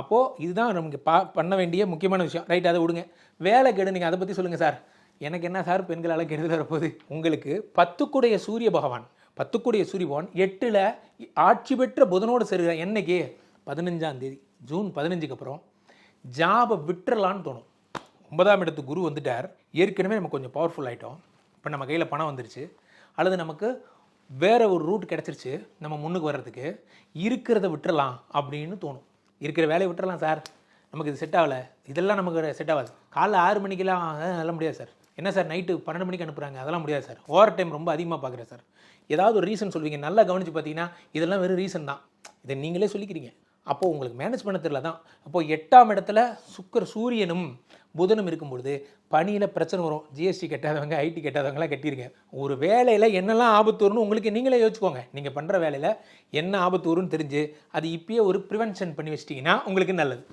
அப்போது இதுதான் நமக்கு பண்ண வேண்டிய முக்கியமான விஷயம். ரைட், அதை விடுங்க. வேலை கெடு நீங்கள் அதை பற்றி சொல்லுங்கள் சார். எனக்கு என்ன சார் பெண்களால் கெடுதல் வரப்போகுது? உங்களுக்கு 10 சூரிய பகவான் 10 சூரிய பகவான் 8ல் ஆட்சி பெற்ற புதனோடு சேருகிறார். என்னைக்கு? 15ஆம் தேதி, ஜூன் 15க்கு அப்புறம் ஜாபை விட்டுறலான்னு தோணும். 9ஆம் இடத்துக்கு குரு வந்துட்டார். ஏற்கனவே நம்ம கொஞ்சம் பவர்ஃபுல் ஆகிட்டோம். இப்போ நம்ம கையில் பணம் வந்துருச்சு, அல்லது நமக்கு வேறு ஒரு ரூட் கிடச்சிருச்சு நம்ம முன்னுக்கு வர்றதுக்கு. இருக்கிறத விட்டுறலாம் அப்படின்னு தோணும். இருக்கிற வேலையை விட்டுறலாம் சார், நமக்கு இது செட் ஆகலை, இதெல்லாம் நமக்கு செட் ஆகாது. காலைல 6 மணிக்கெல்லாம் அதெல்லாம் முடியாது சார். என்ன சார் நைட்டு 12 மணிக்கு அனுப்புகிறாங்க, அதெல்லாம் முடியாது சார். ஓவர் டைம் ரொம்ப அதிகமாக பார்க்குறேன் சார். ஏதாவது ஒரு ரீசன் சொல்வீங்க. நல்லா கவனித்து பார்த்தீங்கன்னா இதெல்லாம் வெறும் ரீசன் தான். இதை நீங்களே சொல்லிக்கிறீங்க. அப்போது உங்களுக்கு மேனேஜ் பண்ண தெரியல தான். அப்போது 8ஆம் இடத்துல சூரியனும் புதனும் இருக்கும்பொழுது பணியில் பிரச்சனை வரும். ஜிஎஸ்டி கட்டாதவங்க, ஐடி கட்டாதவங்களாம் கட்டிடுங்க. ஒரு வேலையில் என்னெல்லாம் ஆபத்து வரும்னு உங்களுக்கு நீங்களே யோசிச்சுக்கோங்க. நீங்கள் பண்ணுற வேலையில் என்ன ஆபத்து வரும்னு தெரிஞ்சு அது இப்பயே ஒரு ப்ரிவென்ஷன் பண்ணி வச்சிட்டிங்கன்னா உங்களுக்கு நல்லது.